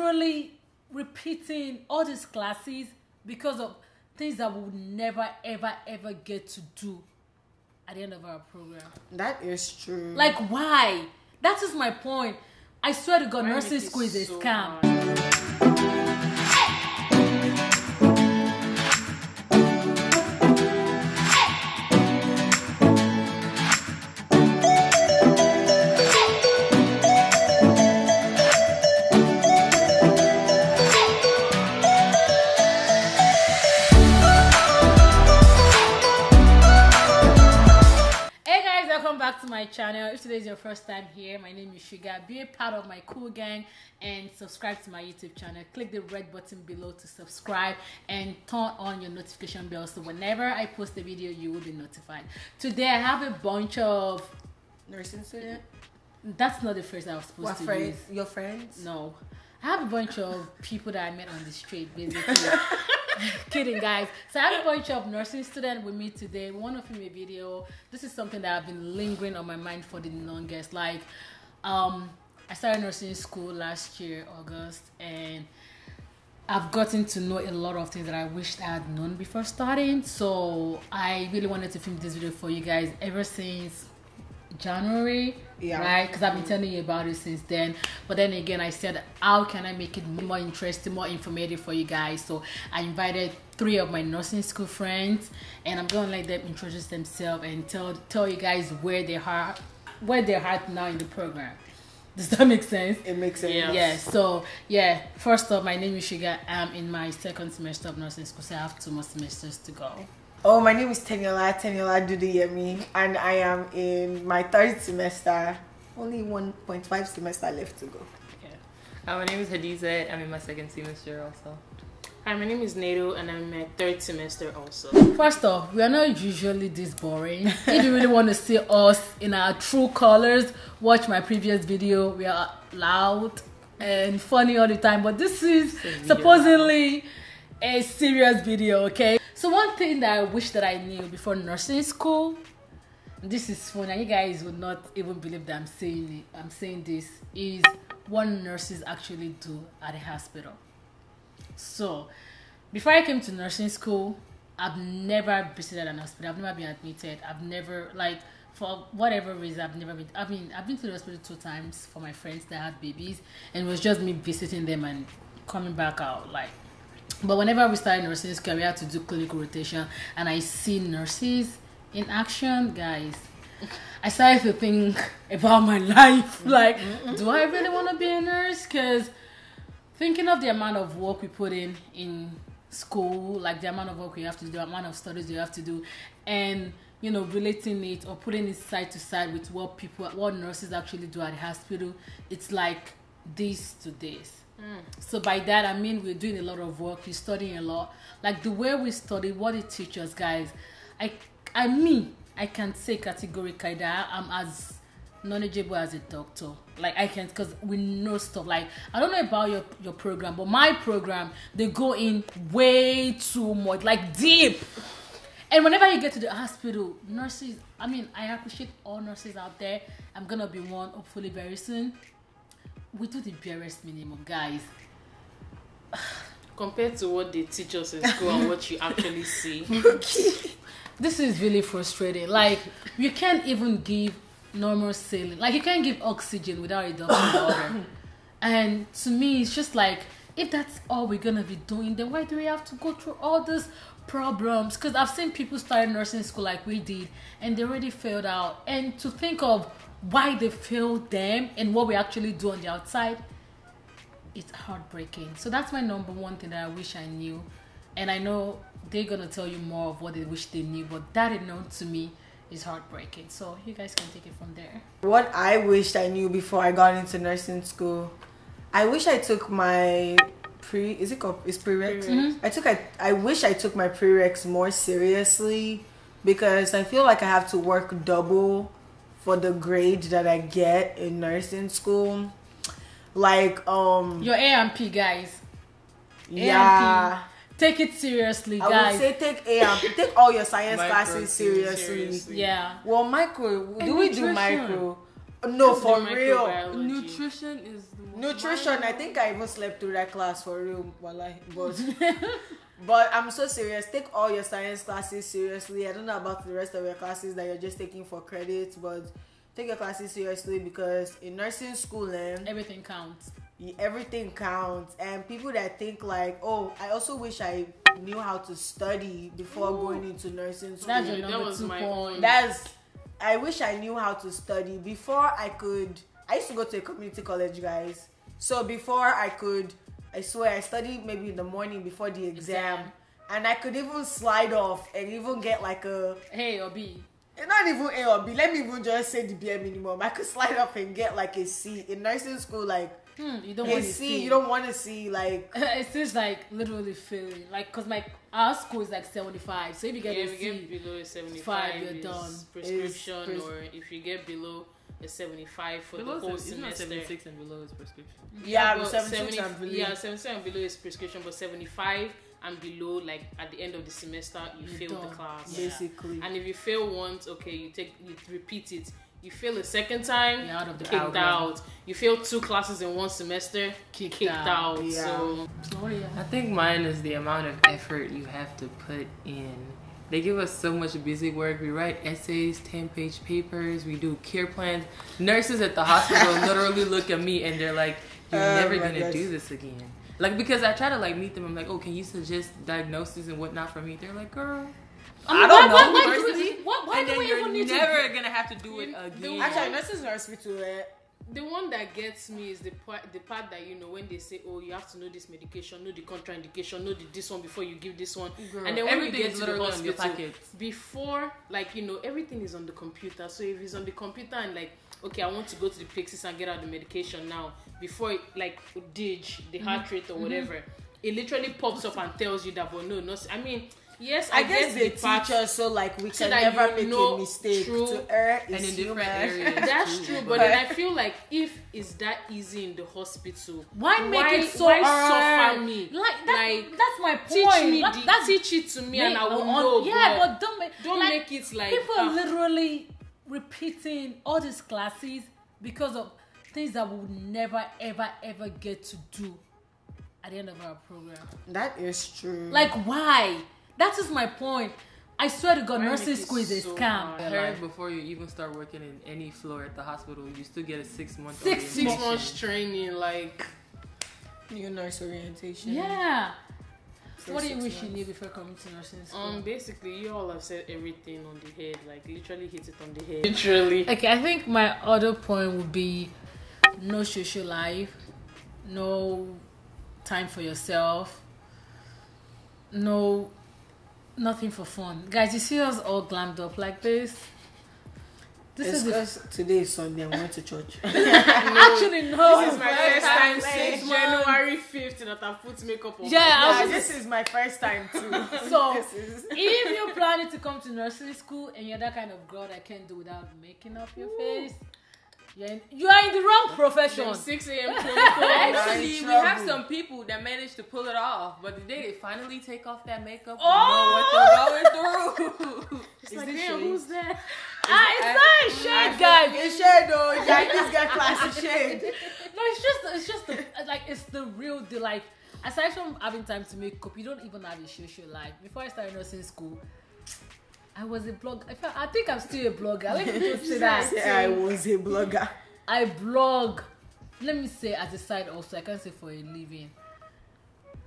literally repeating all these classes because of things that we would never, ever get to do at the end of our program. That is true. Like, why? That is my point. I swear to God, nursing school is a scam. Back to my channel. If today is your first time here, my name is Sugar. Be a part of my cool gang and subscribe to my YouTube channel. Click the red button below to subscribe and turn on your notification bell so whenever I post a video you will be notified. Today I have a bunch of nursing students. That's not the phrase I was supposed to use. Your friends? No. I have a bunch of people that I met on the street, basically. Kidding, guys. So I have a bunch of nursing students with me today. We want to film a video. This is something that I've been lingering on my mind for the longest. Like, I started nursing school last year, August, and I've gotten to know a lot of things that I wished I had known before starting. So I really wanted to film this video for you guys ever since January, right? Because I've been telling you about it since then. But then again, I said, how can I make it more interesting, more informative for you guys? So I invited 3 of my nursing school friends, and I'm gonna let them introduce themselves and tell you guys where they are now in the program. Does that make sense? It makes sense. Yeah. So yeah, first off, my name is Sugar. I'm in my 2nd semester of nursing school, so I have 2 more semesters to go. Oh, my name is Teniola Duduyemi, and I am in my 3rd semester. Only 1.5 semester left to go. Okay. My name is Hadiza. I'm in my 2nd semester also. Hi, my name is Nato, and I'm in my 3rd semester also. First off, we are not usually this boring. If you really want to see us in our true colors, watch my previous video. We are loud and funny all the time, but this is supposedly a serious video, okay? So one thing that I wish that I knew before nursing school, this is funny, and you guys would not even believe that I'm saying this, is what nurses actually do at a hospital. So before I came to nursing school, I've never visited an hospital. I've never been admitted. I've never, like, for whatever reason, I've been to the hospital 2 times for my friends that had babies, and it was just me visiting them and coming back out, like. But whenever we started nursing school, we had to do clinical rotation, and I see nurses in action, guys. I started to think about my life. Like, do I really want to be a nurse? Because thinking of the amount of work we put in school, like the amount of work we have to do, the amount of studies you have to do, and, you know, relating it or putting it side to side with what nurses actually do at the hospital, it's like this to this. So by that I mean we're doing a lot of work, we're studying a lot. Like the way we study, what it teaches, guys, I can say categorically that I'm as knowledgeable as a doctor. Like I can, because we know stuff. Like I don't know about your program, but my program, they go in way too much, like deep. And whenever you get to the hospital, nurses, I appreciate all nurses out there. I'm gonna be one hopefully very soon. We do the barest minimum, guys. Compared to what they teach us in school and what you actually see. This is really frustrating. Like, you can't even give normal saline. Like, you can't give oxygen without a doctor's order. And to me, it's just like, if that's all we're gonna be doing, then why do we have to go through all these problems? Because I've seen people start nursing school like we did, and they already failed out. And to think of why they failed them and what we actually do on the outside, it's heartbreaking. So that's my number 1 thing that I wish I knew. And I know they're gonna tell you more of what they wish they knew, but that alone to me is heartbreaking. So you guys can take it from there. What I wished I knew before I got into nursing school, I wish I took my prereqs? I wish I took my prereqs more seriously, because I feel like I have to work double for the grade that I get in nursing school. Like your A&P, guys. Yeah. A&P. Take it seriously, guys. I would say take A&P. Take all your science classes seriously. Yeah. Well, micro. Do we do micro? No, Just for do real. microbiology. Nutrition is the most Nutrition, I think I even slept through that class for real. But I'm so serious. Take all your science classes seriously. I don't know about the rest of your classes that you're just taking for credit, but take your classes seriously because in nursing school, everything counts. Everything counts. And people that think like, oh, I also wish I knew how to study before going into nursing school. That's your That number was 2 my point. I wish I knew how to study before I could. I used to go to a community college, guys. So before I swear I studied maybe in the morning before the exam. And I could even slide off and even get like a A or B. Not even A or B. Let me even just say the bare minimum. I could slide off and get like a C. In nursing school, like You don't a want to C, see. you don't want to see like It's just like literally failing. Like, cause our school is like 75. So if you get Yeah, a if you C, get below a 75, you're is done. prescription, or if you get below a 75 for below the whole it's not semester. 76 and below is prescription. yeah, but 76 and below. Yeah, 76 and below is prescription, but 75 and below, like at the end of the semester, you fail the done. class. Basically. And if you fail once, okay, you repeat it. You fail a second time, You're out of the kicked program. out. You fail 2 classes in one semester, kicked out. Yeah. So Sorry. I think mine is the amount of effort you have to put in. They give us so much busy work. We write essays, 10-page papers. We do care plans. Nurses at the hospital literally look at me and they're like, "You're never my gonna gosh. do this again." Like, because I try to like meet them. I'm like, "Oh, can you suggest diagnoses and whatnot for me?" They're like, "Girl, I don't know Why personally." why And do then we you're even need never gonna have to do it The again. Actually, nurses in the hospital, the one that gets me is the part that, you know, when they say, oh, you have to know this medication, know the contraindication, know this one before you give this one. Girl, and then when you everything get is to the literally on your hospital, packet. before, like, you know, everything is on the computer. So if it's on the computer and like, okay, I want to go to the Plexus and get out the medication now, before it, like, DIG, the heart rate or whatever, it literally pops up and tells you that, but no, I mean, yes, I guess they the part, teach us so like we so can that never you make know a mistake. true To err is and in different human. areas. that's too, true, but then I feel like if it's that easy in the hospital, Why make it so why hard? suffer me? Like that's my point. Teach me, That's teach it to me, and I will on- know. Yeah, but don't like, make it like people are literally repeating all these classes because of things that we would never ever get to do at the end of our program. That is true. Like, why? That is my point. I swear to God, Why nursing make it school is a so scam. hard? I heard before you even start working in any floor at the hospital, you still get a 6-month 6 6 months training, like new nurse orientation. Yeah. For What do you 6 wish you months. knew before coming to nursing school? basically you all have said everything on the head, like literally hit it on the head. Literally. Okay, I think my other point would be no social life, no time for yourself, nothing for fun. Guys, you see us all glammed up like this? This It's is the, because today is Sunday. I'm going to church. actually no. This is my first time Hey, since January 5th that I've put makeup on. Yeah, I was this is my first time too. So, This is- if you're planning to come to nursery school and you're that kind of girl that can't do without making up your face, you are in the wrong profession. Them 6 a.m. Actually, we trouble. have some people that manage to pull it off, but the day they finally take off that makeup, Oh! you know what they're going through. It's like, damn, who's that? It's not a shade, guys. It's shade though. Yeah, this guy classy shade. No, it's just it's the real deal. Like, aside from having time to make up, you don't even have a social life. Before I started nursing school, I was a blogger. I think I'm still a blogger. Let me just say that. Yeah, I was a blogger. I blog. Let me say as a side also. I can't say for a living.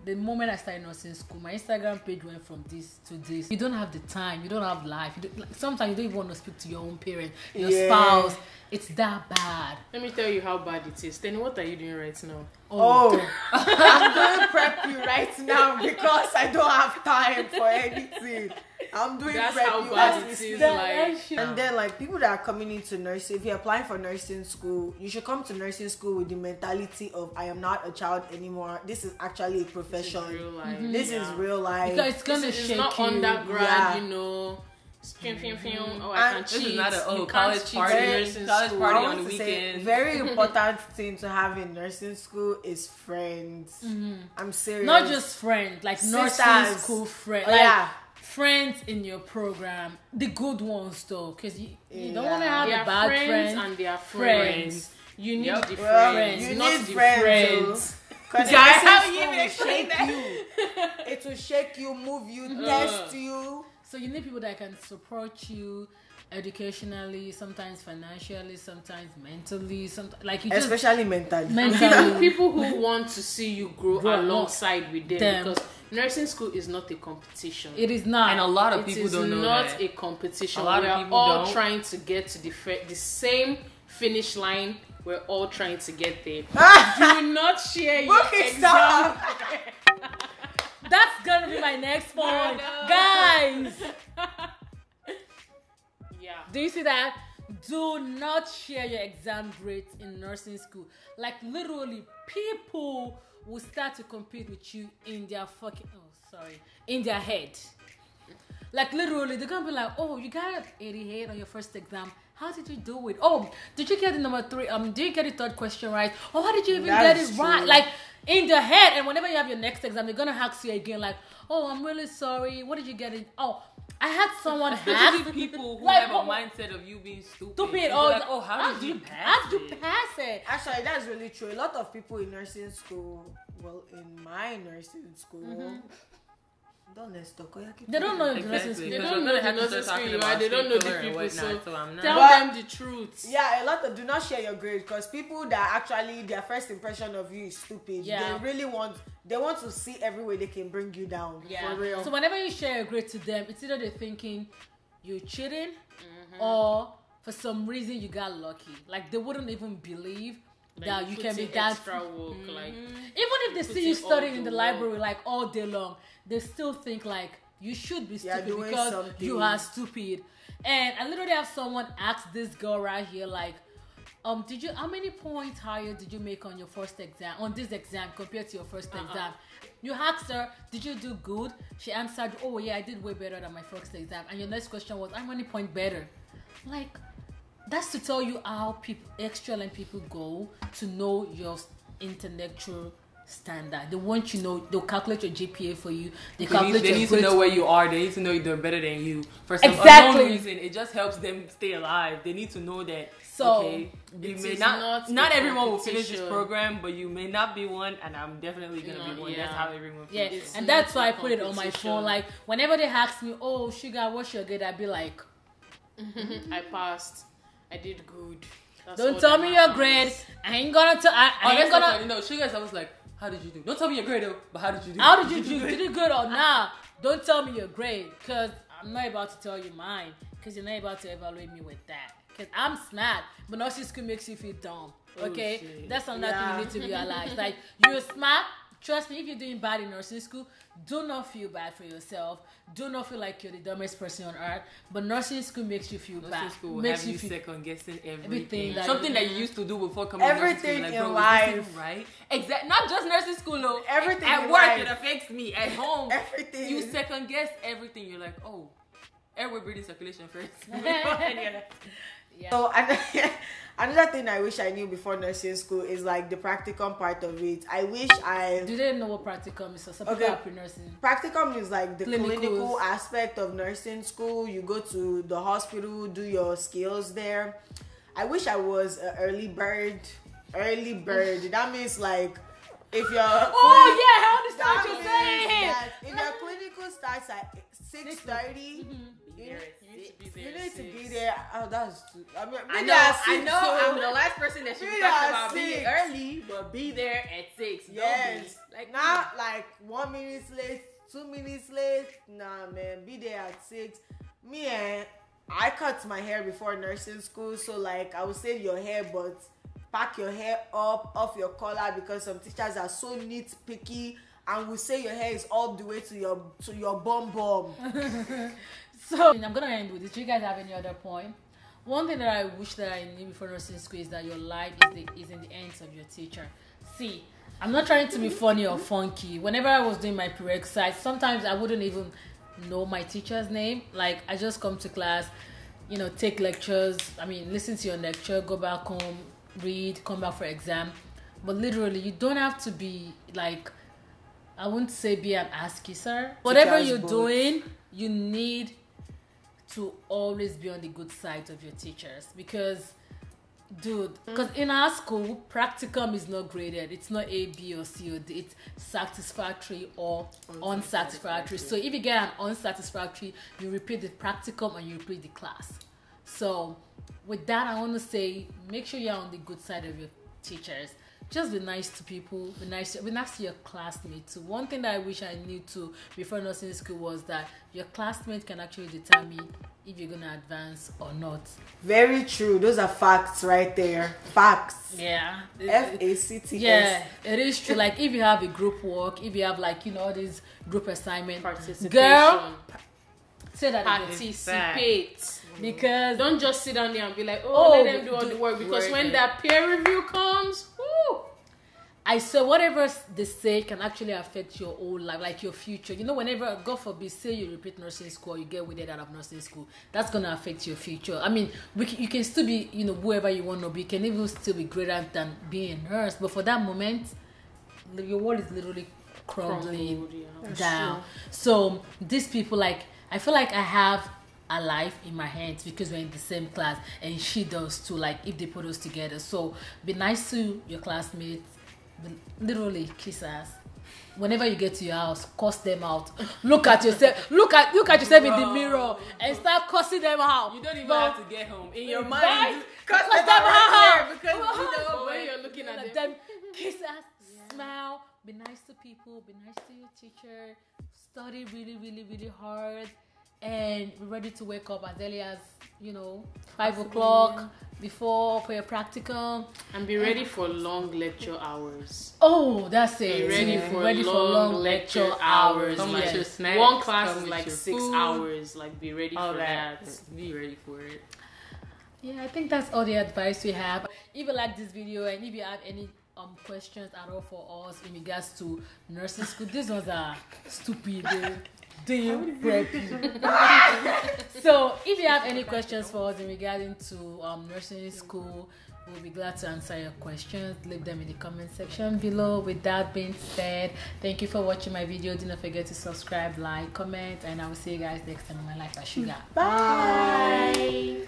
The moment I started nursing school, my Instagram page went from this to this. You don't have the time. You don't have life. Sometimes you don't even want to speak to your own parents, your spouse. It's that bad. Let me tell you how bad it is. Then what are you doing right now? Oh, I'm doing prep you right now because I don't have time for anything. I'm doing That's prep how you bad as it we is. speak. Like, And then, like, people that are coming into nursing, if you're applying for nursing school, you should come to nursing school with the mentality of, I am not a child anymore. This is actually a profession. real life. This is real life. Because it's gonna It's shake not you. undergrad, Yeah. you know. Oh, I can This cheat. is not a You college can't cheat party. in nursing College school. party I on want the to say, weekend. very important thing to have in nursing school is friends. I'm serious. Not just friends, like nursing Sisters. school friends. Oh, Like yeah. friends in your program, the good ones though, because you don't want to Yeah. have They the are bad friends friends. and they are Friends. friends. You need Yep. the Well, friends, you not need the friends. friends. Because Guy, how nursing you school even will explain shake that? you. It will shake you, move you, test you. So you need people that can support you educationally, sometimes financially, sometimes mentally, sometimes like you just Especially mentally. mentally. People who want to see you grow Grow alongside with them, them. because nursing school is not a competition. It is not. And a lot of It people is don't know not that. a competition. A lot we of are people all don't. trying to get to the same finish line. We're all trying to get there. Do not share your Book it, exam. stop. That's gonna be my next point, guys. Yeah. Do you see that? Do not share your exam grades in nursing school. Like literally, people will start to compete with you in their in their head. Like literally, they're gonna be like, "Oh, you got 88 on your first exam. How did you do it? Oh, did you get the number 3? Did you get the third question right? Oh, how did you even get That's it right?" true. Like in their head, and whenever you have your next exam, they're gonna ask you again, like, "Oh, I'm really sorry. What did you get it? Oh, I had someone ask Especially people who like, have a mindset of you being stupid. stupid. They'll be Oh, like, how did you pass How did you it? pass it? Actually, that's really true. A lot of people in nursing school, well, in my nursing school, don't let's talk. Oh, yeah, keep They don't know talking. the nursing Exactly. school. They Because don't we're know gonna the have to nursing start talking school, about they don't know the state color and people, so whatnot, so I'm not. tell But- them the truth. Yeah, a lot of do not share your grade because people that actually their first impression of you is stupid. Yeah. They really want to see every way they can bring you down. For real. So whenever you share a grade to them, it's either they're thinking you're cheating or for some reason you got lucky. Like they wouldn't even believe Like, that you put can be in that. extra work, like Even if they put see you in all studying the in the work. library like all day long, they still think like you should be You're stupid doing because something. you are stupid. And I literally have someone ask this girl right here like, how many points higher did you make on your first exam, on this exam compared to your first exam? You asked her, did you do good? She answered, oh yeah, I did way better than my first exam. And your next question was, how many points better? Like, that's to tell you how excellent people go to know your intellectual standard. They want you know, they'll calculate your GPA for you. They calculate They your need to grades know for where you. you are. They need to know they're better than you. For some Exactly. unknown reason, it just helps them stay alive. They need to know that, So, okay, you it may is not not a everyone will finish this competition. program, but you may not be one, and I'm definitely going to be one. Yeah. That's how everyone feels. Yeah, It's and not that's why a I put it on my competition. phone. Like, whenever they ask me, oh, Sugar, what's your grade? I'd be like, I passed. I did good. That's don't all tell that me your matters. grade. I ain't gonna tell. I Oh, ain't that's gonna. not funny. No, Sugar's always like, how did you do? Don't tell me your grade though, but how did you do? How did you do? Did you good or not? Don't tell me your grade, cause I'm not about to tell you mine, cause you're not about to evaluate me with that. Cause I'm smart, but nursing school makes you feel dumb. Okay, shit. that's another thing you need to realize. Like you're smart. Trust me, if you're doing bad in nursing school, do not feel bad for yourself. Do not feel like you're the dumbest person on earth. But nursing school makes you feel Nursing bad. school will Makes have you feel second guessing everything. everything that Something you- that you used to do before coming to nursing Everything school. Like, in bro, life. was this right? Exactly. Not just nursing school though. Everything at in work life. it affects me. At home, Everything. you second guess everything. You're like, oh, airway breathing circulation first. Yeah. So another thing I wish I knew before nursing school is like the practicum part of it. I wish Do they know what practicum is? So some people Okay. are pre-nursing. Practicum is like the Clinicals. clinical aspect of nursing school. You go to the hospital, do your skills there. I wish I was an early bird. Early bird. That means like if you're Oh yeah, I understand what you're saying. if your clinical starts at 6:30, You need to be there. you at need to be 6. there. Oh, that's too, I mean, I be know, there at I 6, know. so- I'm the last person that should be Be talking there about at being 6. early, but be there at 6. Don't Yes. be like Not like 1 minute late, 2 minutes late. Nah, man. Be there at 6. Me I cut my hair before nursing school, so like I would save your hair, but pack your hair up off your collar because some teachers are so nitpicky and will say your hair is all the way to your bum. So I'm gonna end with this. Do you guys have any other point? One thing that I wish that I knew before nursing school is that your life is in the hands of your teacher. See, I'm not trying to be funny or funky. Whenever I was doing my prerequisites, sometimes I wouldn't even know my teacher's name. Like, I just come to class, you know, take lectures. I mean, listen to your lecture, go back home, read, come back for exam. But literally, you don't have to be like, I wouldn't say be an ass kisser. Whatever you're doing, you need to always be on the good side of your teachers, because dude, because in our school, practicum is not graded. It's not A, B, or C, or D. It's satisfactory or unsatisfactory. So if you get an unsatisfactory, you repeat the practicum and you repeat the class. So with that, I want to say, make sure you're on the good side of your teachers. Just be nice to people, be nice to your classmates too. One thing that I wish I knew too before nursing school was that your classmates can actually determine if you're gonna advance or not. Very true. Those are facts right there. Facts. Yeah. FACTS. Yeah, it is true. Like, if you have a group work, if you have, like, you know, all these group assignment, Participation. girl, say that again. Participate. Because don't just sit down there and be like, let them do all the work, because when that peer review comes, I say whatever they say can actually affect your whole life, like your future. You know, whenever, God forbid, say you repeat nursing school, you get weeded out of nursing school, that's going to affect your future. I mean, you can still be, you know, whoever you want to be. You can even still be greater than being a nurse. But for that moment, your world is literally crumbling down. So these people, like, I feel like I have a life in my hands because we're in the same class, and she does too, like, if they put us together. So be nice to your classmates. Literally kiss ass. Whenever you get to your house, cuss them out. Look at yourself. Look at yourself in the mirror and start cussing them out. You don't even have to get home. In your mind, Right? Cuss them out because you know when you're looking at them, kiss ass, smile, be nice to people, be nice to your teacher, study really, really, really hard, and be ready to wake up as early as, you know, 5 o'clock before for your practicum, and be ready for long lecture hours. Oh, that's it. Be ready for long lecture hours. Come with your snacks. One class is with like your 6 food. hours. Like, be ready All for that. that. Be ready for it. Yeah, I think that's all the advice we have. If you like this video and if you have any questions at all for us in regards to nursing school, these ones are stupid. Damn preppy. So if you have any questions for us in regarding to nursing school, we'll be glad to answer your questions. Leave them in the comment section below. With that being said, thank you for watching my video. Do not forget to subscribe, like, comment, and I will see you guys next time on My Life as Sugar. Bye.